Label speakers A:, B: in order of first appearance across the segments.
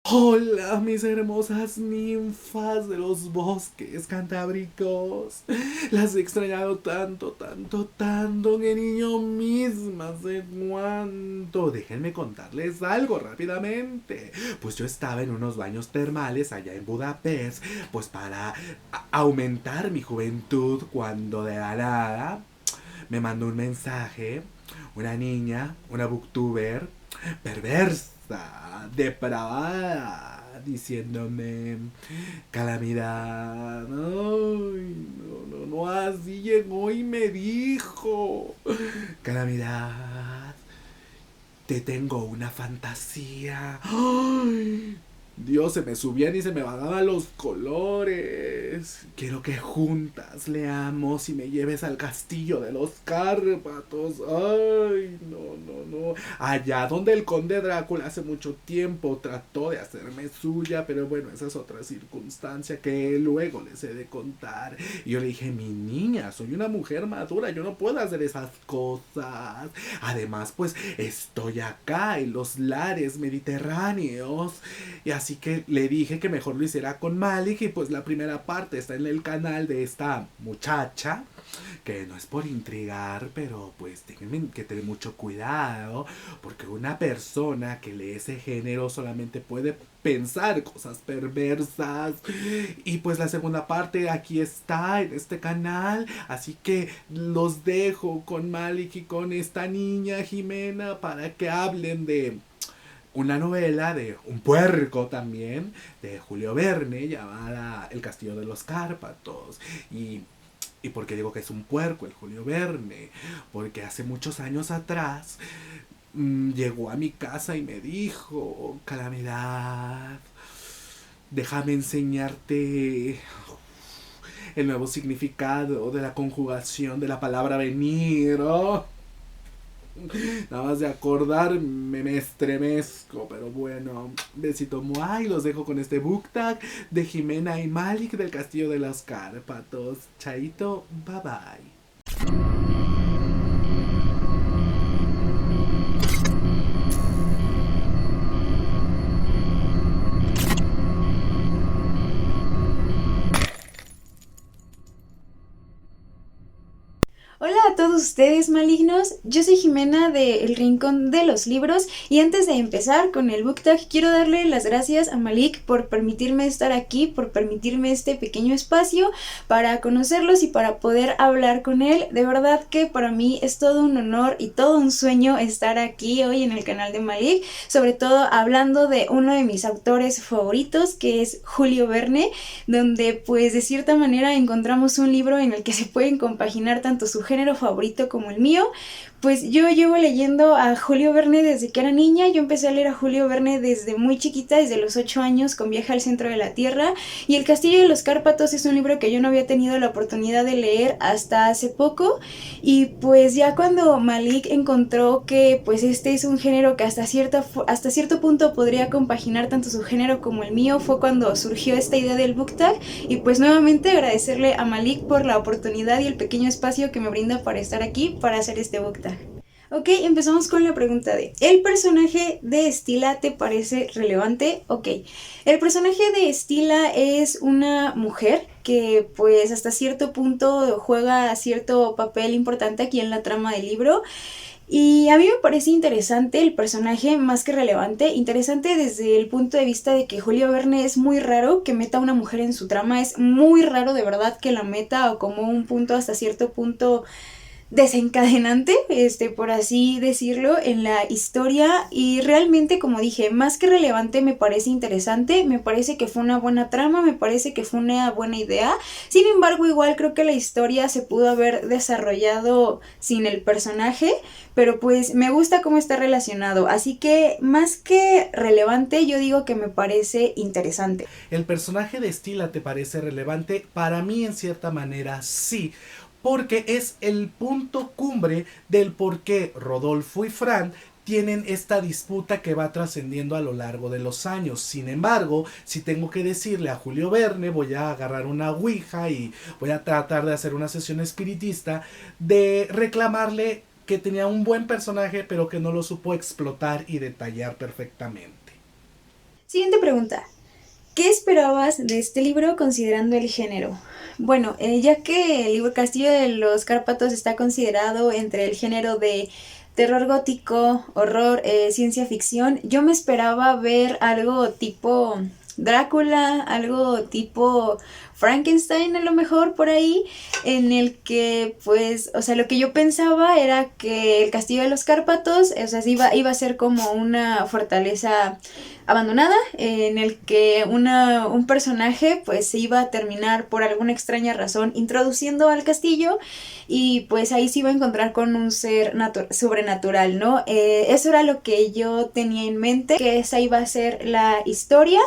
A: Hola, mis hermosas ninfas de los bosques cantábricos. Las he extrañado tanto, tanto, tanto que ni yo misma sé cuánto. Déjenme contarles algo rápidamente. Pues yo estaba en unos baños termales allá en Budapest, pues para aumentar mi juventud cuando de la nada me mandó un mensaje una niña, una booktuber perversa, depravada, diciéndome, Calamidad, ay, no, así llegó y me dijo, Calamidad, te tengo una fantasía. Ay, Dios, se me subían y se me bajaban los colores. Quiero que juntas leamos y me lleves al castillo de los Cárpatos. Ay, no. Allá donde el conde Drácula hace mucho tiempo trató de hacerme suya, pero bueno, esa es otra circunstancia que luego les he de contar. Y yo le dije, mi niña, soy una mujer madura, yo no puedo hacer esas cosas. Además, pues estoy acá en los lares mediterráneos. Y así que le dije que mejor lo hiciera con Malik. Y pues la primera parte está en el canal de esta muchacha. Que no es por intrigar, pero pues tienen que tener mucho cuidado. Porque una persona que lee ese género solamente puede pensar cosas perversas. Y pues la segunda parte aquí está en este canal. Así que los dejo con Malik y con esta niña Jimena para que hablen de una novela de un puerco también, de Julio Verne, llamada El Castillo de los Cárpatos. ¿Y por qué digo que es un puerco el Julio Verne? Porque hace muchos años atrás llegó a mi casa y me dijo, Calamidad, déjame enseñarte el nuevo significado de la conjugación de la palabra venir. Oh, nada más de acordarme me estremezco, pero bueno, besito muay, los dejo con este book tag de Jimena y Malik del Castillo de los Cárpatos. Chaito, bye bye.
B: Hola a todos ustedes malignos, yo soy Jimena de El Rincón de los Libros y antes de empezar con el book tag quiero darle las gracias a Malik por permitirme estar aquí, por permitirme este pequeño espacio para conocerlos y para poder hablar con él. De verdad que para mí es todo un honor y todo un sueño estar aquí hoy en el canal de Malik, sobre todo hablando de uno de mis autores favoritos que es Julio Verne, donde pues de cierta manera encontramos un libro en el que se pueden compaginar tanto su género favorito como el mío. Pues yo llevo leyendo a Julio Verne desde que era niña. Yo empecé a leer a Julio Verne desde muy chiquita, desde los 8 años, con Viaje al Centro de la Tierra. Y El Castillo de los Cárpatos es un libro que yo no había tenido la oportunidad de leer hasta hace poco. Y pues ya cuando Malik encontró que pues este es un género que hasta cierto punto podría compaginar tanto su género como el mío, fue cuando surgió esta idea del book tag. Y pues nuevamente agradecerle a Malik por la oportunidad y el pequeño espacio que me brinda para estar aquí para hacer este book tag. Ok, empezamos con la pregunta de ¿el personaje de Estila te parece relevante? Ok, el personaje de Estila es una mujer que pues hasta cierto punto juega cierto papel importante aquí en la trama del libro. Y a mí me parece interesante el personaje más que relevante, interesante desde el punto de vista de que Julio Verne es muy raro que meta a una mujer en su trama, es muy raro de verdad que la meta o como un punto hasta cierto punto desencadenante, por así decirlo, en la historia. Y realmente, como dije, más que relevante, me parece interesante, me parece que fue una buena trama, me parece que fue una buena idea. Sin embargo, igual creo que la historia se pudo haber desarrollado sin el personaje, pero pues me gusta cómo está relacionado, así que más que relevante, yo digo que me parece interesante.
A: ¿El personaje de Stila te parece relevante? Para mí, en cierta manera, sí. Porque es el punto cumbre del por qué Rodolfo y Fran tienen esta disputa que va trascendiendo a lo largo de los años. Sin embargo, si tengo que decirle a Julio Verne, voy a agarrar una ouija y voy a tratar de hacer una sesión espiritista, de reclamarle que tenía un buen personaje, pero que no lo supo explotar y detallar perfectamente.
B: Siguiente pregunta. ¿Qué esperabas de este libro considerando el género? Bueno, ya que el libro Castillo de los Cárpatos está considerado entre el género de terror gótico, horror, ciencia ficción, yo me esperaba ver algo tipo Drácula, algo tipo Frankenstein a lo mejor por ahí, en el que pues, o sea, lo que yo pensaba era que el Castillo de los Cárpatos, o sea, iba a ser como una fortaleza abandonada, en el que un personaje pues se iba a terminar por alguna extraña razón introduciendo al castillo y pues ahí se iba a encontrar con un ser sobrenatural, ¿no? Eso era lo que yo tenía en mente, que esa iba a ser la historia,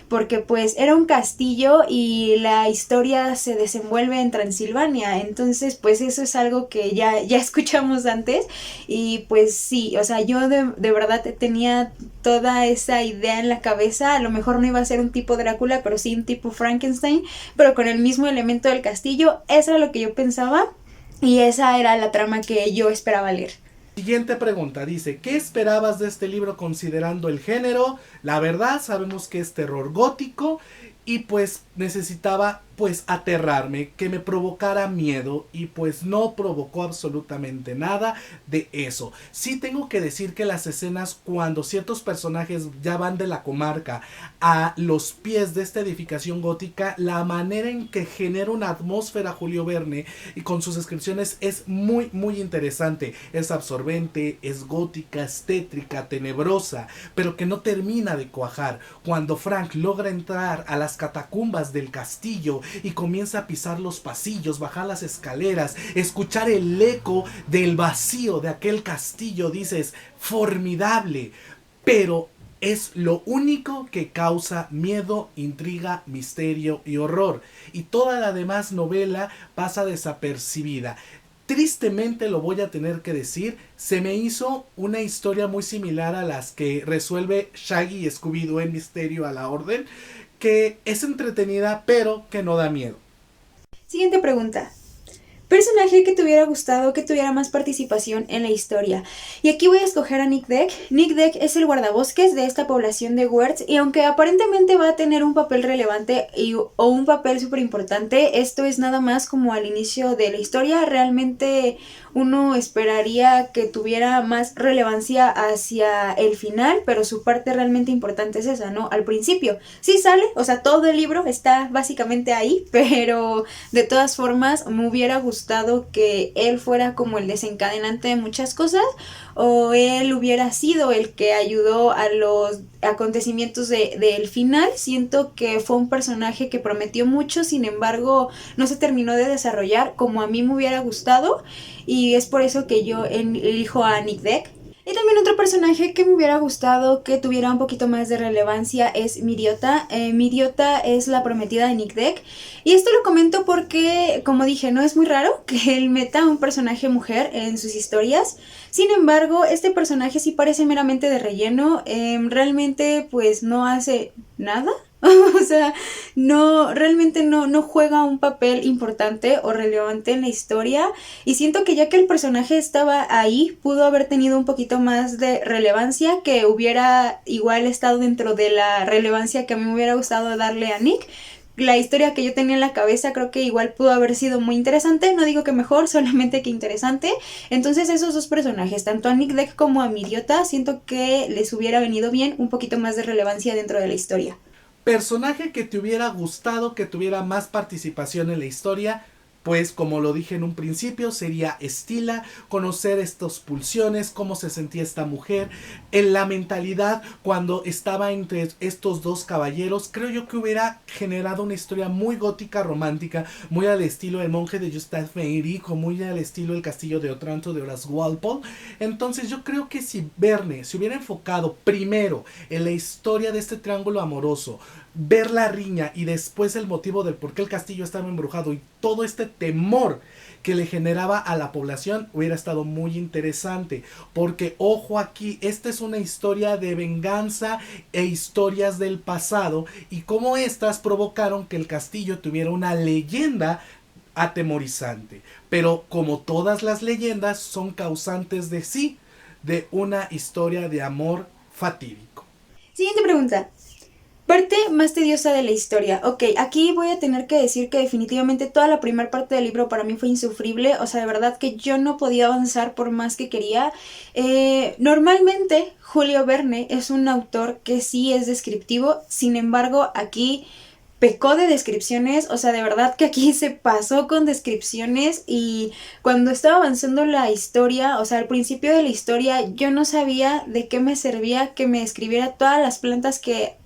B: porque pues era un castillo y la historia se desenvuelve en Transilvania, entonces pues eso es algo que ya escuchamos antes y pues sí, o sea, yo de verdad tenía toda esa idea en la cabeza, a lo mejor no iba a ser un tipo Drácula, pero sí un tipo Frankenstein, pero con el mismo elemento del castillo, eso era lo que yo pensaba y esa era la trama que yo esperaba leer.
A: Siguiente pregunta, dice, ¿qué esperabas de este libro considerando el género? La verdad, sabemos que es terror gótico y pues necesitaba pues aterrarme, que me provocara miedo y pues no provocó absolutamente nada de eso. Sí tengo que decir que las escenas cuando ciertos personajes ya van de la comarca a los pies de esta edificación gótica, la manera en que genera una atmósfera Julio Verne y con sus descripciones es muy muy interesante. Es absorbente, es gótica, es tétrica, tenebrosa, pero que no termina de cuajar. Cuando Frank logra entrar a las catacumbas del castillo y comienza a pisar los pasillos, bajar las escaleras, escuchar el eco del vacío de aquel castillo, dices, formidable, pero es lo único que causa miedo, intriga, misterio y horror. Y toda la demás novela pasa desapercibida. Tristemente lo voy a tener que decir, se me hizo una historia muy similar a las que resuelve Shaggy y Scooby-Doo en Misterio a la Orden, que es entretenida pero que no da miedo.
B: Siguiente pregunta. Personaje que te hubiera gustado que tuviera más participación en la historia. Y aquí voy a escoger a Nick Deck. Nick Deck es el guardabosques de esta población de Wertz y aunque aparentemente va a tener un papel relevante o un papel súper importante, esto es nada más como al inicio de la historia. Realmente uno esperaría que tuviera más relevancia hacia el final, pero su parte realmente importante es esa, ¿no? Al principio. Sí sale, o sea, todo el libro está básicamente ahí, pero de todas formas me hubiera gustado que él fuera como el desencadenante de muchas cosas o él hubiera sido el que ayudó a los acontecimientos del final. Siento que fue un personaje que prometió mucho, sin embargo no se terminó de desarrollar como a mí me hubiera gustado y es por eso que yo elijo a Nick Deck. Y también otro personaje que me hubiera gustado que tuviera un poquito más de relevancia es Miriota. Miriota es la prometida de Nick Deck. Y esto lo comento porque, como dije, no es muy raro que él meta un personaje mujer en sus historias. Sin embargo, este personaje sí parece meramente de relleno. Realmente pues no hace nada. O sea, realmente no juega un papel importante o relevante en la historia. Y siento que ya que el personaje estaba ahí, pudo haber tenido un poquito más de relevancia, que hubiera igual estado dentro de la relevancia que a mí me hubiera gustado darle a Nick. La historia que yo tenía en la cabeza creo que igual pudo haber sido muy interesante, no digo que mejor, solamente que interesante. Entonces esos dos personajes, tanto a Nick Deck como a Miriota, siento que les hubiera venido bien un poquito más de relevancia dentro de la historia.
A: Personaje que te hubiera gustado que tuviera más participación en la historia, pues como lo dije en un principio, sería Estila, conocer estas pulsiones, cómo se sentía esta mujer, en la mentalidad cuando estaba entre estos dos caballeros. Creo yo que hubiera generado una historia muy gótica, romántica, muy al estilo El monje de Gustave Meirico, muy al estilo El castillo de Otranto de Horace Walpole. Entonces yo creo que si Verne se hubiera enfocado primero en la historia de este triángulo amoroso, ver la riña y después el motivo del por qué el castillo estaba embrujado y todo este temor que le generaba a la población, hubiera estado muy interesante, porque ojo aquí, esta es una historia de venganza e historias del pasado y cómo estas provocaron que el castillo tuviera una leyenda atemorizante, pero como todas las leyendas son causantes de sí, de una historia de amor fatídico.
B: Siguiente pregunta. Parte más tediosa de la historia. Ok, aquí voy a tener que decir que definitivamente toda la primera parte del libro para mí fue insufrible. O sea, de verdad que yo no podía avanzar por más que quería. Normalmente Julio Verne es un autor que sí es descriptivo. Sin embargo, aquí pecó de descripciones, o sea, de verdad que aquí se pasó con descripciones y cuando estaba avanzando la historia, o sea, al principio de la historia yo no sabía de qué me servía que me describiera todas las plantas que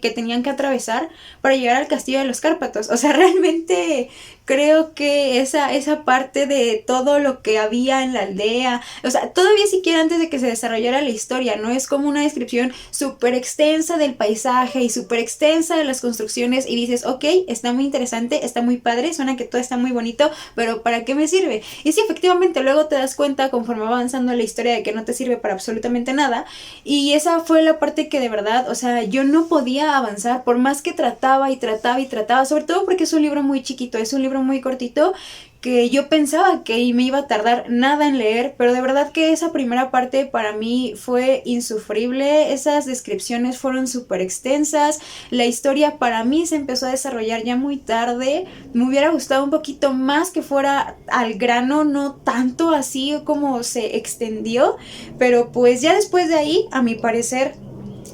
B: tenían que atravesar para llegar al castillo de los Cárpatos. O sea, realmente creo que esa parte de todo lo que había en la aldea, o sea, todavía siquiera antes de que se desarrollara la historia, no es como una descripción súper extensa del paisaje y súper extensa de las construcciones y dices, ok, está muy interesante, está muy padre, suena que todo está muy bonito, pero ¿para qué me sirve? Y sí, efectivamente, luego te das cuenta conforme va avanzando la historia de que no te sirve para absolutamente nada y esa fue la parte que de verdad, o sea, yo no podía avanzar por más que trataba y trataba y trataba, sobre todo porque es un libro muy chiquito, es un libro muy cortito que yo pensaba que me iba a tardar nada en leer, pero de verdad que esa primera parte para mí fue insufrible, esas descripciones fueron súper extensas, la historia para mí se empezó a desarrollar ya muy tarde, me hubiera gustado un poquito más que fuera al grano, no tanto así como se extendió, pero pues ya después de ahí, a mi parecer,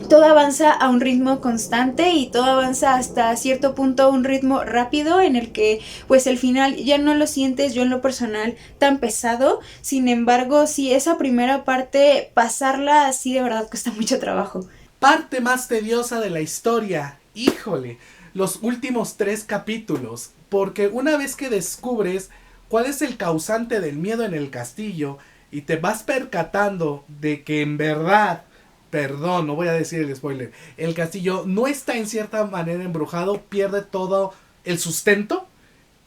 B: todo avanza a un ritmo constante y todo avanza hasta cierto punto a un ritmo rápido en el que pues el final ya no lo sientes yo en lo personal tan pesado, sin embargo si esa primera parte pasarla así de verdad cuesta mucho trabajo.
A: Parte más tediosa de la historia, híjole, los últimos 3 capítulos, porque una vez que descubres cuál es el causante del miedo en el castillo y te vas percatando de que en verdad, perdón, no voy a decir el spoiler, el castillo no está en cierta manera embrujado, pierde todo el sustento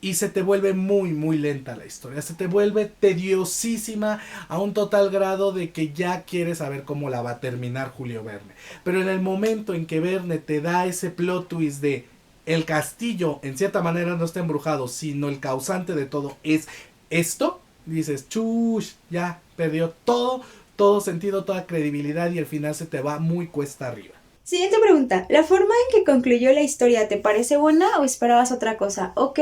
A: y se te vuelve muy muy lenta la historia, se te vuelve tediosísima a un total grado de que ya quieres saber cómo la va a terminar Julio Verne. Pero en el momento en que Verne te da ese plot twist de el castillo en cierta manera no está embrujado, sino el causante de todo es esto, dices, chush, ya perdió todo sentido, toda credibilidad y al final se te va muy cuesta arriba.
B: Siguiente pregunta. ¿La forma en que concluyó la historia te parece buena o esperabas otra cosa? Ok,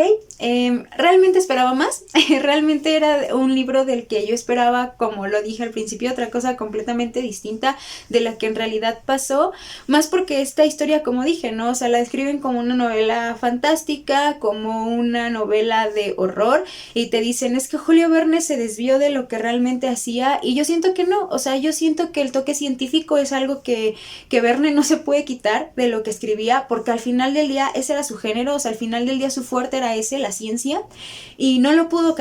B: realmente esperaba más. Realmente era un libro del que yo esperaba, como lo dije al principio, otra cosa completamente distinta de la que en realidad pasó. Más porque esta historia, como dije, ¿no? O sea, la describen como una novela fantástica, como una novela de horror y te dicen es que Julio Verne se desvió de lo que realmente hacía y yo siento que no. O sea, yo siento que el toque científico es algo que Verne no se puede quitar de lo que escribía porque al final del día ese era su género, o sea, al final del día su fuerte era ese, la ciencia, y no lo pudo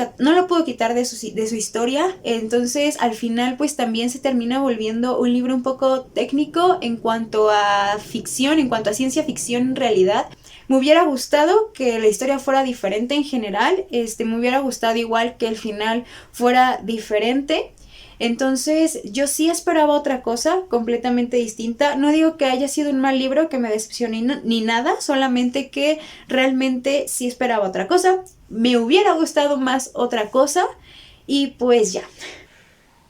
B: quitar de su historia, entonces al final pues también se termina volviendo un libro un poco técnico en cuanto a ficción, en cuanto a ciencia ficción en realidad. Me hubiera gustado que la historia fuera diferente en general, me hubiera gustado igual que el final fuera diferente, entonces yo sí esperaba otra cosa completamente distinta. No digo que haya sido un mal libro, que me decepcioné ni nada, solamente que realmente sí esperaba otra cosa. Me hubiera gustado más otra cosa y pues ya.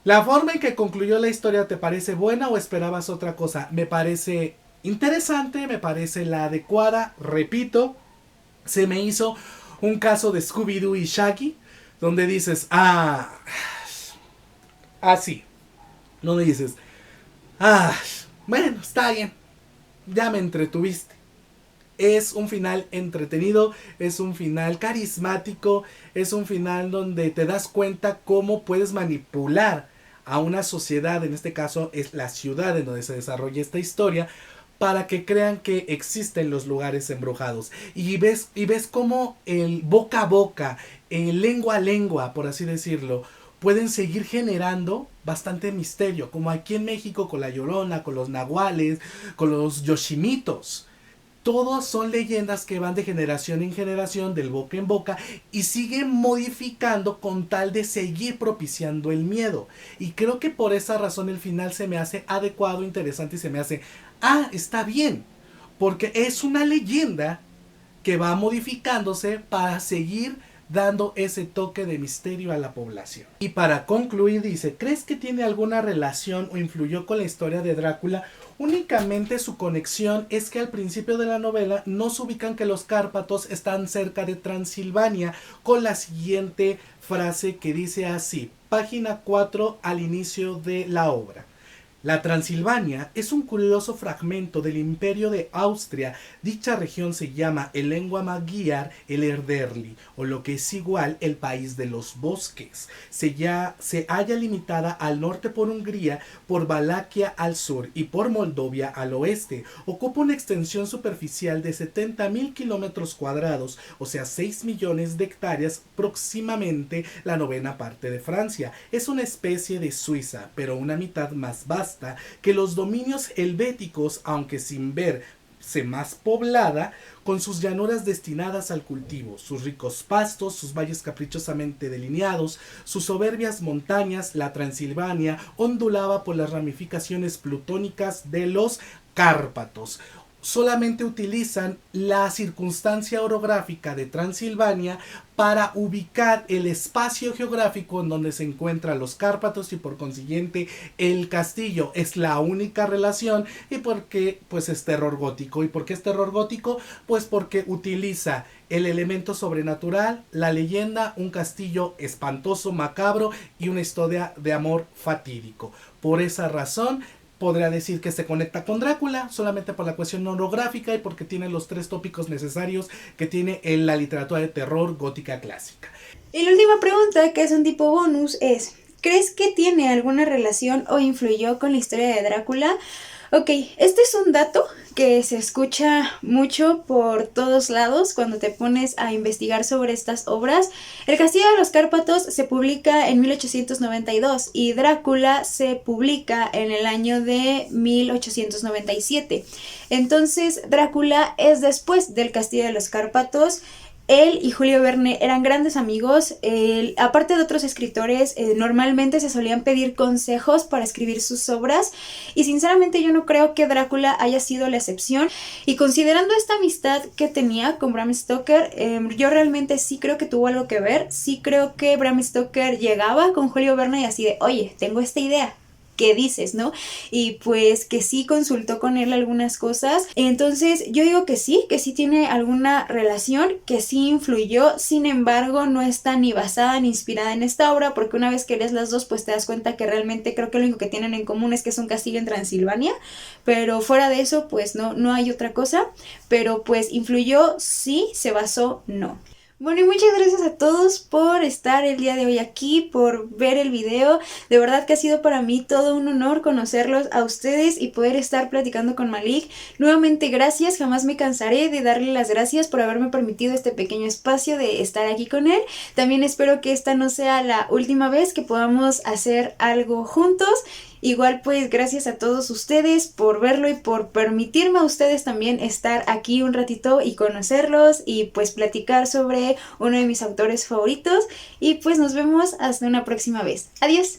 A: ¿La forma en que concluyó la historia te parece buena o esperabas otra cosa? Me parece interesante, me parece la adecuada, repito, se me hizo un caso de Scooby-Doo y Shaggy, donde dices, así, donde dices, bueno, está bien, ya me entretuviste. Es un final entretenido, es un final carismático, es un final donde te das cuenta cómo puedes manipular a una sociedad, en este caso es la ciudad en donde se desarrolla esta historia, para que crean que existen los lugares embrujados. Y ves cómo el boca a boca, el lengua a lengua, por así decirlo, pueden seguir generando bastante misterio, como aquí en México con la Llorona, con los nahuales, con los yoshimitos. Todos son leyendas que van de generación en generación, del boca en boca, y siguen modificando con tal de seguir propiciando el miedo. Y creo que por esa razón el final se me hace adecuado, interesante y se me hace, está bien. Porque es una leyenda que va modificándose para seguir dando ese toque de misterio a la población. Y para concluir dice, ¿crees que tiene alguna relación o influyó con la historia de Drácula Únicamente su conexión es que al principio de la novela nos ubican que los Cárpatos están cerca de Transilvania, con la siguiente frase que dice así, página 4 al inicio de la obra. La Transilvania es un curioso fragmento del Imperio de Austria. Dicha región se llama en lengua magyar el Erdérli, o lo que es igual el país de los bosques. Se halla limitada al norte por Hungría, por Valaquia al sur y por Moldavia al oeste. Ocupa una extensión superficial de 70.000 kilómetros cuadrados, o sea 6 millones de hectáreas, próximamente la novena parte de Francia. Es una especie de Suiza, pero una mitad más vasta que los dominios helvéticos, aunque sin verse más poblada, con sus llanuras destinadas al cultivo, sus ricos pastos, sus valles caprichosamente delineados, sus soberbias montañas. La Transilvania ondulaba por las ramificaciones plutónicas de los Cárpatos. Solamente utilizan la circunstancia orográfica de Transilvania para ubicar el espacio geográfico en donde se encuentran los Cárpatos y por consiguiente el castillo. Es la única relación. ¿Y por qué? Pues es terror gótico. ¿Y por qué es terror gótico? Pues porque utiliza el elemento sobrenatural, la leyenda, un castillo espantoso, macabro y una historia de amor fatídico. Por esa razón podría decir que se conecta con Drácula solamente por la cuestión orográfica y porque tiene los 3 tópicos necesarios que tiene en la literatura de terror gótica clásica.
B: Y la última pregunta, que es un tipo bonus, es: ¿crees que tiene alguna relación o influyó con la historia de Drácula? Ok, este es un dato que se escucha mucho por todos lados cuando te pones a investigar sobre estas obras. El Castillo de los Cárpatos se publica en 1892 y Drácula se publica en el año de 1897. Entonces, Drácula es después del Castillo de los Cárpatos. Él y Julio Verne eran grandes amigos. Aparte de otros escritores, normalmente se solían pedir consejos para escribir sus obras, y sinceramente yo no creo que Drácula haya sido la excepción. Y considerando esta amistad que tenía con Bram Stoker, yo realmente sí creo que tuvo algo que ver. Sí creo que Bram Stoker llegaba con Julio Verne y así de: oye, tengo esta idea, ¿qué dices, no? Y pues que sí consultó con él algunas cosas. Entonces yo digo que sí tiene alguna relación, que sí influyó. Sin embargo, no está ni basada ni inspirada en esta obra, porque una vez que lees las dos, pues te das cuenta que realmente creo que lo único que tienen en común es que es un castillo en Transilvania, pero fuera de eso, pues no hay otra cosa. Pero pues influyó, sí; se basó, no. Bueno, y muchas gracias a todos por estar el día de hoy aquí, por ver el video. De verdad que ha sido para mí todo un honor conocerlos a ustedes y poder estar platicando con Malik. Nuevamente gracias, jamás me cansaré de darle las gracias por haberme permitido este pequeño espacio de estar aquí con él. También espero que esta no sea la última vez que podamos hacer algo juntos. Igual pues gracias a todos ustedes por verlo y por permitirme a ustedes también estar aquí un ratito y conocerlos y pues platicar sobre uno de mis autores favoritos. Y pues nos vemos hasta una próxima vez. Adiós.